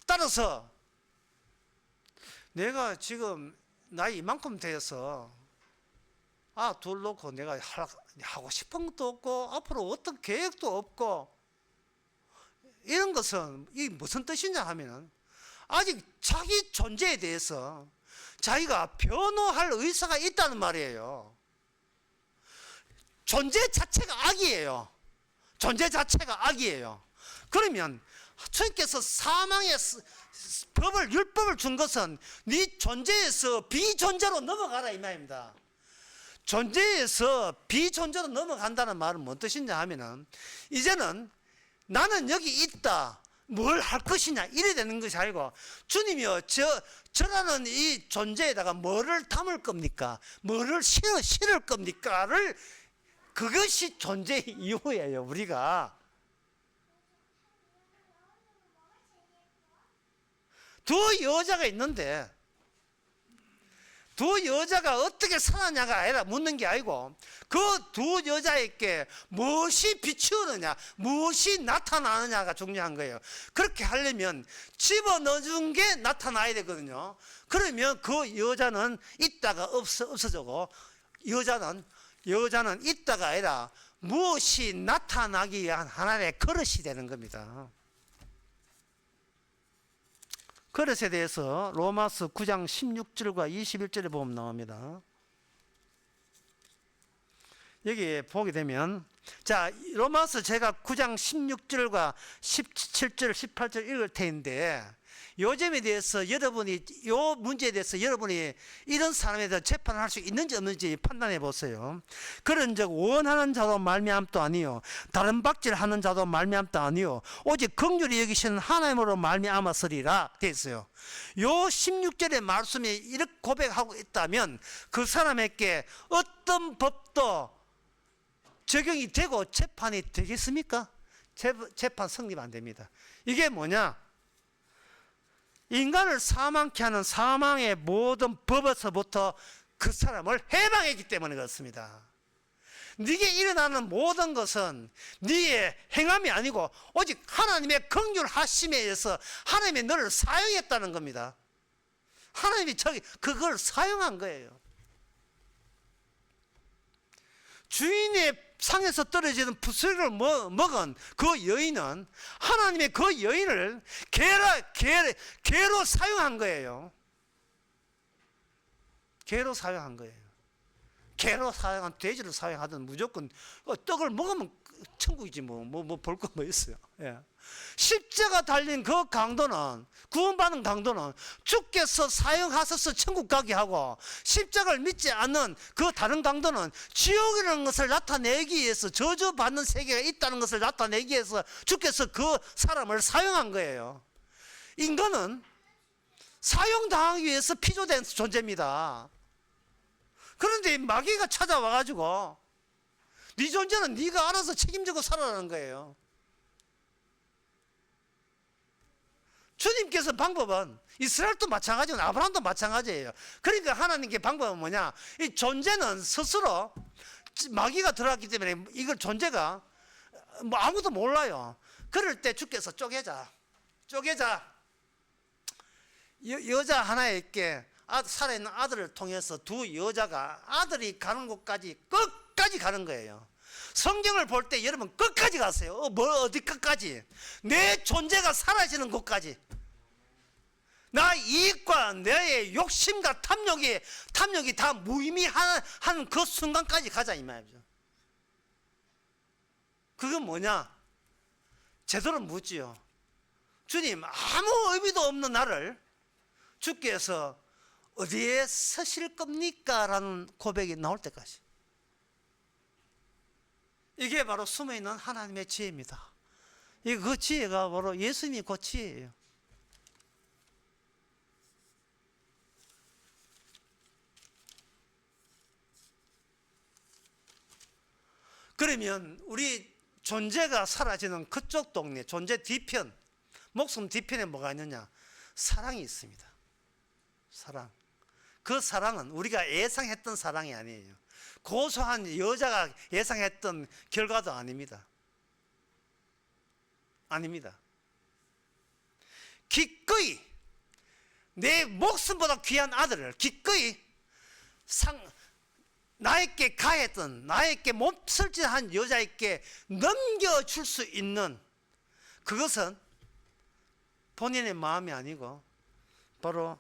따라서 내가 지금 나이 이만큼 되어서 둘 놓고 내가 하고 싶은 것도 없고 앞으로 어떤 계획도 없고 이런 것은 이 무슨 뜻이냐 하면은 아직 자기 존재에 대해서 자기가 변호할 의사가 있다는 말이에요. 존재 자체가 악이에요. 존재 자체가 악이에요. 그러면 주님께서 사망의 율법을 준 것은 네 존재에서 비존재로 넘어가라 이 말입니다. 존재에서 비존재로 넘어간다는 말은 뭔 뜻이냐 하면은 이제는 나는 여기 있다. 뭘 할 것이냐 이래 되는 것이 아니고 주님이요 저라는 이 존재에다가 뭐를 담을 겁니까? 뭐를 실을 겁니까?를 그것이 존재의 이유예요. 우리가 두 여자가 있는데 두 여자가 어떻게 살았냐가 아니라 묻는 게 아니고 그 두 여자에게 무엇이 비추느냐 무엇이 나타나느냐가 중요한 거예요. 그렇게 하려면 집어넣어준 게 나타나야 되거든요. 그러면 그 여자는 있다가 없어지고 여자는 있다가 아니라 무엇이 나타나기 위한 하나의 그릇이 되는 겁니다. 그릇에 대해서 로마서 9장 16절과 21절에 보면 나옵니다. 여기 보게 되면 자 로마서 제가 9장 16절과 17절 18절 읽을 텐데 요점에 대해서 여러분이 요 문제에 대해서 여러분이 이런 사람에 대해서 재판을 할 수 있는지 없는지 판단해 보세요. 그런즉 원하는 자도 말미암도 아니요 다른 박질하는 자도 말미암도 아니요 오직 긍휼히 여기시는 하나님으로 말미암았으리라 돼 있어요. 요 16절의 말씀이 이렇게 고백하고 있다면 그 사람에게 어떤 법도 적용이 되고 재판이 되겠습니까? 재판 성립 안 됩니다. 이게 뭐냐? 인간을 사망케 하는 사망의 모든 법에서부터 그 사람을 해방했기 때문에 그렇습니다. 네게 일어나는 모든 것은 네의 행함이 아니고 오직 하나님의 긍휼하심에 의해서 하나님이 너를 사용했다는 겁니다. 하나님이 그걸 사용한 거예요. 주인의 상에서 떨어지는 푸스를 먹은 그 여인은 하나님의 그 여인을 개로 사용한 거예요. 개로 사용한 거예요. 개로 사용한 돼지를 사용하든 무조건 떡을 먹으면 천국이지 볼 거 뭐 있어요. 예. 십자가 달린 그 강도는, 구원받은 강도는 주께서 사용하셔서 천국 가게 하고, 십자가를 믿지 않는 그 다른 강도는 지옥이라는 것을 나타내기 위해서, 저주받는 세계가 있다는 것을 나타내기 위해서 주께서 그 사람을 사용한 거예요. 인간은 사용당하기 위해서 피조된 존재입니다. 그런데 마귀가 찾아와가지고 네 존재는 네가 알아서 책임지고 살아라는 거예요. 주님께서 방법은, 이스라엘도 마찬가지고 아브라함도 마찬가지예요. 그러니까 하나님께 방법은 뭐냐? 이 존재는 스스로, 마귀가 들어왔기 때문에 이걸 존재가 아무도 몰라요. 그럴 때 주께서 쪼개자. 여자 하나에게 살아있는 아들을 통해서 두 여자가, 아들이 가는 곳까지 끝까지 가는 거예요. 성경을 볼 때 여러분 끝까지 가세요. 어디 끝까지? 내 존재가 사라지는 곳까지. 나 이익과 내 욕심과 탐욕이 다 무의미한 그 순간까지 가자 이 말이죠. 그건 뭐냐? 제대로 묻지요. 주님, 아무 의미도 없는 나를 주께서 어디에 서실 겁니까? 라는 고백이 나올 때까지. 이게 바로 숨어있는 하나님의 지혜입니다. 그 지혜가 바로 예수님이 그 지혜예요. 그러면 우리 존재가 사라지는 그쪽 동네, 존재 뒤편, 목숨 뒤편에 뭐가 있느냐? 사랑이 있습니다. 사랑. 그 사랑은 우리가 예상했던 사랑이 아니에요. 고소한 여자가 예상했던 결과도 아닙니다. 기꺼이 내 목숨보다 귀한 아들을 기꺼이 나에게 가했던, 나에게 몹쓸짓한 여자에게 넘겨줄 수 있는, 그것은 본인의 마음이 아니고 바로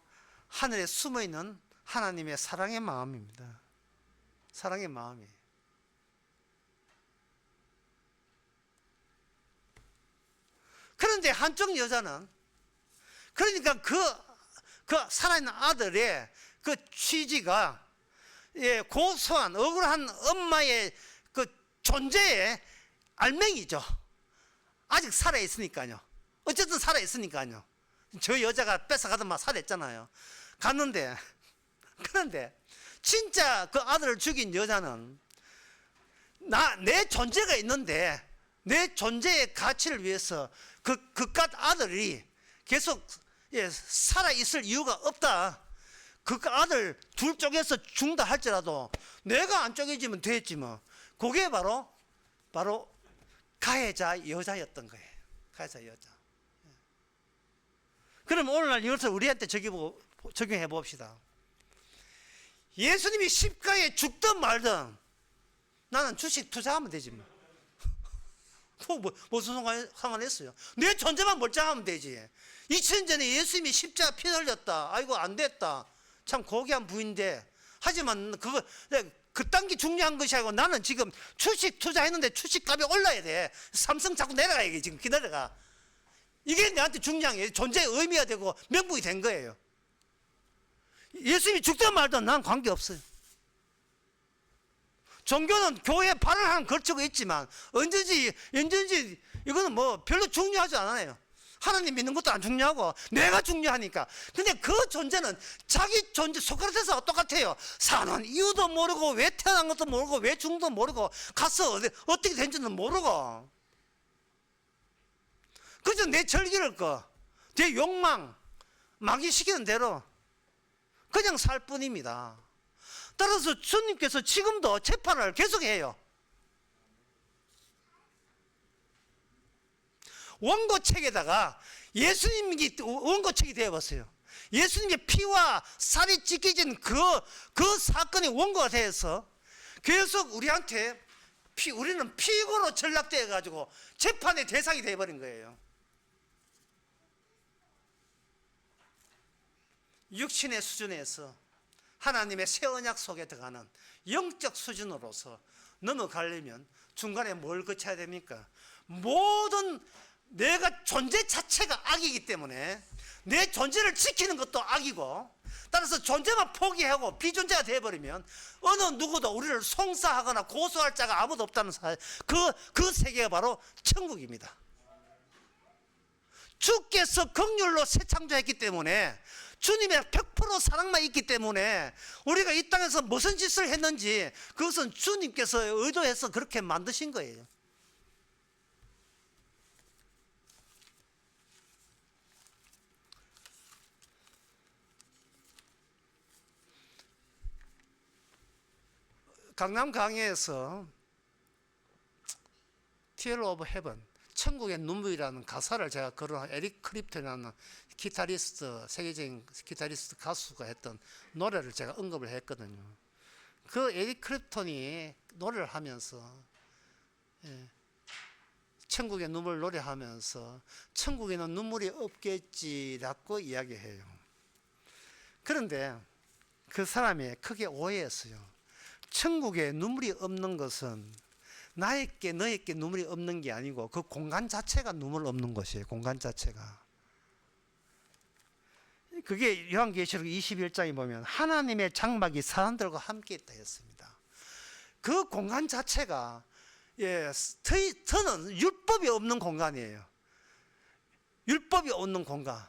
하늘에 숨어있는 하나님의 사랑의 마음입니다. 사랑의 마음이에요. 그런데 한쪽 여자는, 그러니까 그 살아있는 아들의 그 취지가, 고소한 억울한 엄마의 그 존재의 알맹이죠. 아직 살아있으니까요. 어쨌든 살아있으니까요. 저 여자가 뺏어가던 살아있잖아요. 갔는데, 그런데 진짜 그 아들을 죽인 여자는 내 존재가 있는데, 내 존재의 가치를 위해서 그깟 아들이 계속 살아있을 이유가 없다. 그 아들 둘 쪽에서 죽는다 할지라도 내가 안 쪼개지면 됐지 뭐. 그게 바로 가해자 여자였던 거예요. 가해자 여자. 그럼 오늘날 이것을 우리한테 적용해 봅시다. 예수님이 십가에 죽든 말든 나는 주식 투자하면 되지 뭐. 무슨 상관했어요? 내 존재만 멀쩡하면 되지. 2000년 전에 예수님이 십자가 피 흘렸다. 아이고 안 됐다. 참 고귀한 부인데, 하지만 그딴 게 중요한 것이 아니고 나는 지금 주식 투자했는데 주식값이 올라야 돼. 삼성 자꾸 내려가야 지금 기다려가. 이게 내한테 중요한 게 존재의 의미가 되고 명분이 된 거예요. 예수님이 죽든 말든 난 관계없어요. 종교는 교회에 발언하는 걸치고 있지만 언제든지 이거는 뭐 별로 중요하지 않아요. 하나님 믿는 것도 안 중요하고 내가 중요하니까. 근데 그 존재는 자기 존재, 소크라테스와 똑같아요. 사는 이유도 모르고, 왜 태어난 것도 모르고, 왜 죽은 것도 모르고, 가서 어떻게 된지는 모르고, 그저 내 절기를 내 욕망, 마귀 시키는 대로 그냥 살 뿐입니다. 따라서 주님께서 지금도 재판을 계속해요. 원고책에다가 예수님이 원고책이 되어봤어요. 예수님의 피와 살이 찢겨진 그 사건이 원고가 돼서 계속 우리한테 우리는 피고로 전락되어 가지고 재판의 대상이 되어버린 거예요. 육신의 수준에서 하나님의 새 언약 속에 들어가는 영적 수준으로서 넘어가려면 중간에 뭘 거쳐야 됩니까? 모든 내가 존재 자체가 악이기 때문에 내 존재를 지키는 것도 악이고, 따라서 존재만 포기하고 비존재가 되어버리면 어느 누구도 우리를 송사하거나 고소할 자가 아무도 없다는 그 세계가 바로 천국입니다. 주께서 긍휼로 새 창조했기 때문에, 주님의 100% 사랑만 있기 때문에 우리가 이 땅에서 무슨 짓을 했는지 그것은 주님께서 의도해서 그렇게 만드신 거예요. 강남 강의에서 Tear of Heaven, 천국의 눈물이라는 가사를 제가 거론, 에릭 크립튼이라는 기타리스트, 세계적인 기타리스트 가수가 했던 노래를 제가 언급을 했거든요. 그 에릭 크립튼이 노래를 하면서 천국의 눈물 노래하면서 천국에는 눈물이 없겠지라고 이야기해요. 그런데 그 사람이 크게 오해했어요. 천국에 눈물이 없는 것은 나에게 너에게 눈물이 없는 게 아니고 그 공간 자체가 눈물 없는 것이에요. 공간 자체가. 그게 요한계시록 21장에 보면 하나님의 장막이 사람들과 함께 있다 했습니다. 그 공간 자체가 더는 율법이 없는 공간이에요. 율법이 없는 공간.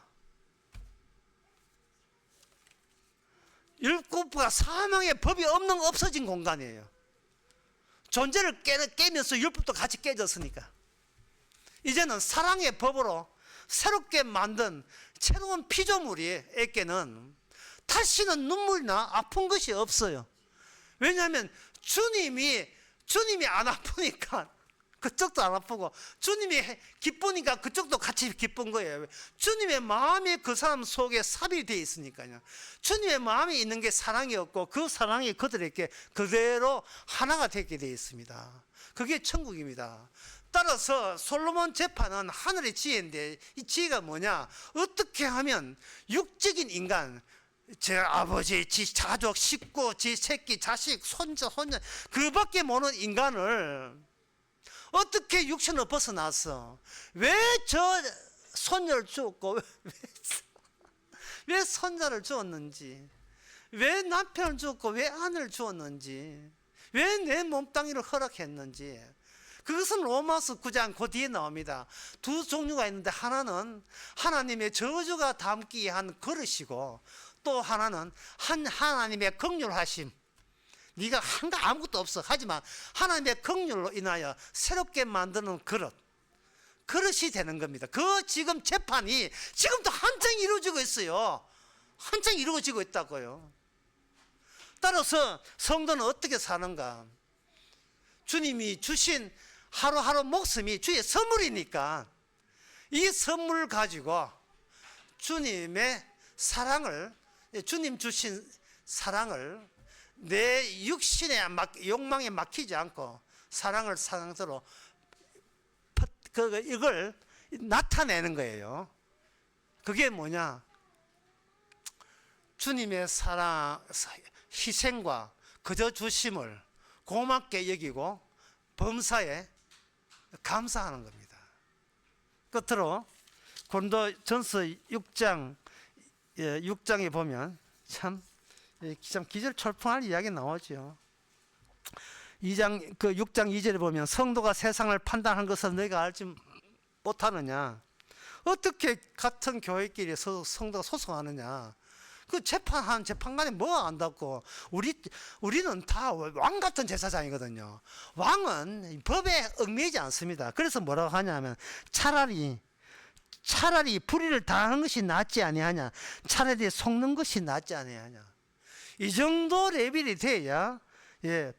율법과 사망의 법이 없어진 공간이에요. 존재를 깨면서 율법도 같이 깨졌으니까 이제는 사랑의 법으로 새롭게 만든 새로운 피조물에게는 다시는 눈물이나 아픈 것이 없어요. 왜냐하면 주님이 안 아프니까 그쪽도 안 아프고, 주님이 기쁘니까 그쪽도 같이 기쁜 거예요. 주님의 마음이 그 사람 속에 삽입되어 있으니까요. 주님의 마음이 있는 게 사랑이었고 그 사랑이 그들에게 그대로 하나가 되게 되어 있습니다. 그게 천국입니다. 따라서 솔로몬 재판은 하늘의 지혜인데, 이 지혜가 뭐냐? 어떻게 하면 육적인 인간, 제 아버지, 지 가족, 식구, 지 새끼, 자식, 손자, 손녀, 그밖에 모르는 인간을 어떻게 육신을 벗어나서 왜 저 손녀를 주었고 왜 손자를 주었는지, 왜 남편을 주었고 왜 아내를 주었는지, 왜 내 몸뚱이를 허락했는지, 그것은 로마서 9장 그 뒤에 나옵니다. 두 종류가 있는데, 하나는 하나님의 저주가 담기 한 그릇이고, 또 하나는 하나님의 긍휼하심, 네가 한 거 아무것도 없어, 하지만 하나님의 긍휼로 인하여 새롭게 만드는 그릇이 되는 겁니다. 그 지금 재판이 지금도 한창 이루어지고 있어요. 한창 이루어지고 있다고요. 따라서 성도는 어떻게 사는가? 주님이 주신 하루하루 목숨이 주의 선물이니까 이 선물을 가지고 주님의 사랑을, 주님 주신 사랑을 내 육신의 욕망에 막히지 않고 사랑을 사랑대로 이걸 나타내는 거예요. 그게 뭐냐? 주님의 사랑, 희생과 그저 주심을 고맙게 여기고 범사에 감사하는 겁니다. 끝으로 고린도전서 6장에 보면 참 기절초풍할 이야기 나오죠. 6장 2절에 보면 성도가 세상을 판단하는 것을 너희가 알지 못하느냐? 어떻게 같은 교회끼리 성도가 소송하느냐? 그 재판하는 재판관이 뭐 안다고? 우리는 다 왕 같은 제사장이거든요. 왕은 법에 얽매이지 않습니다. 그래서 뭐라고 하냐면 차라리 불의를 당하는 것이 낫지 아니하냐? 차라리 속는 것이 낫지 아니하냐? 이 정도 레벨이 돼야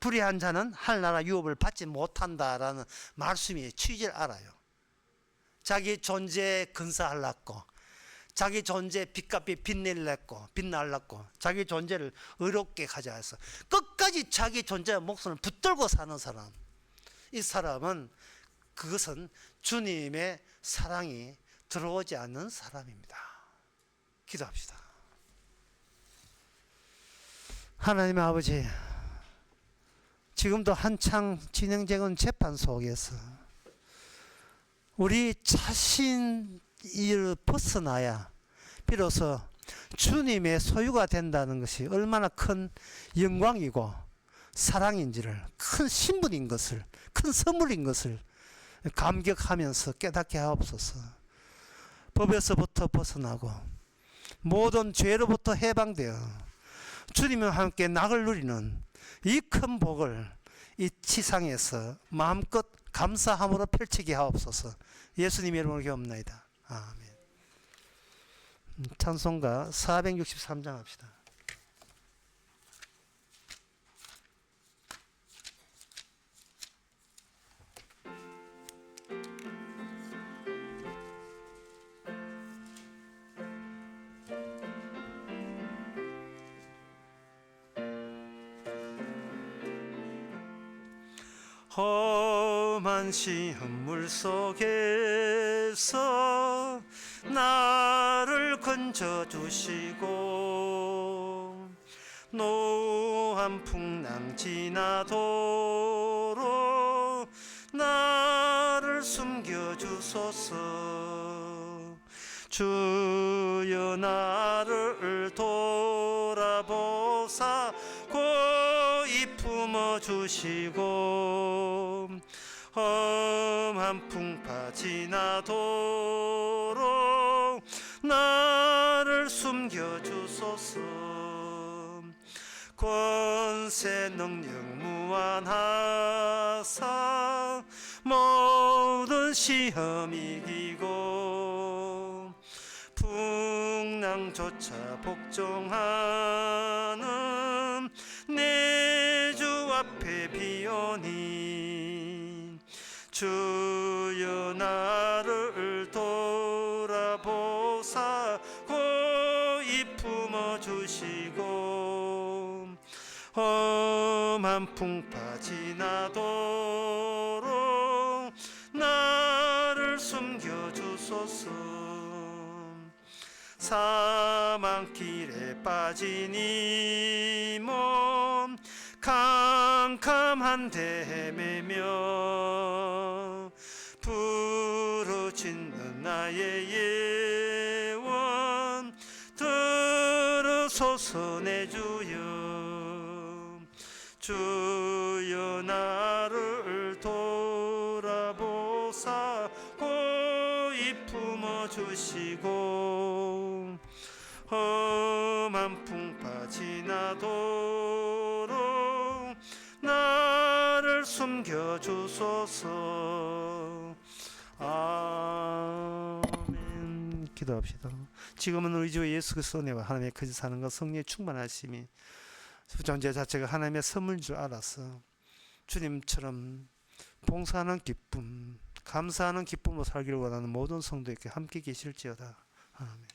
불의한 자는 하늘나라 유업을 받지 못한다라는 말씀이 취지를 알아요. 자기 존재에 근사하려고, 자기 존재 빛값이 빛날랐고 자기 존재를 의롭게 가자 해서 끝까지 자기 존재와 목숨을 붙들고 사는 사람, 이 사람은 그것은 주님의 사랑이 들어오지 않는 사람입니다. 기도합시다. 하나님의 아버지, 지금도 한창 진행되는 재판 속에서 우리 자신을 벗어나야 비로소 주님의 소유가 된다는 것이 얼마나 큰 영광이고 사랑인지를, 큰 신분인 것을, 큰 선물인 것을 감격하면서 깨닫게 하옵소서. 법에서부터 벗어나고 모든 죄로부터 해방되어 주님과 함께 낙을 누리는 이 큰 복을 이 지상에서 마음껏 감사함으로 펼치게 하옵소서. 예수님의 이름으로 기도합나이다. 아멘. 찬송가 463장 합시다. 험한 시험물 속에서 나를 건져주시고 노한 풍랑 지나도록 나를 숨겨주소서. 주여 나를 돌아보사 고이 품어주시고 험한 풍파 지나도록 나를 숨겨주소서. 권세 능력 무한하사 모든 시험 이기고 풍랑조차 복종하는 내 주 앞에 비오니 주여 나를 돌아보사 고이 품어주시고 험한 풍파 지나도록 나를 숨겨주소서. 사망길에 빠진 이 몸 캄캄한데 헤매며 부르짖는 나의 예원 들으소서. 내 주여 주여 나를 돌아보사 고이 품어주시고 험한 풍파 지나도록 나를 숨겨주소서. 아멘. 기도합시다. 지금은 우리 주 예수 그리스도 은혜와 하나님의 거짓 사는 것 성령의 충만하심이 존재 자체가 하나님의 선물인 줄 알아서 주님처럼 봉사하는 기쁨, 감사하는 기쁨으로 살기를 원하는 모든 성도에게 함께 계실지어다. 아멘.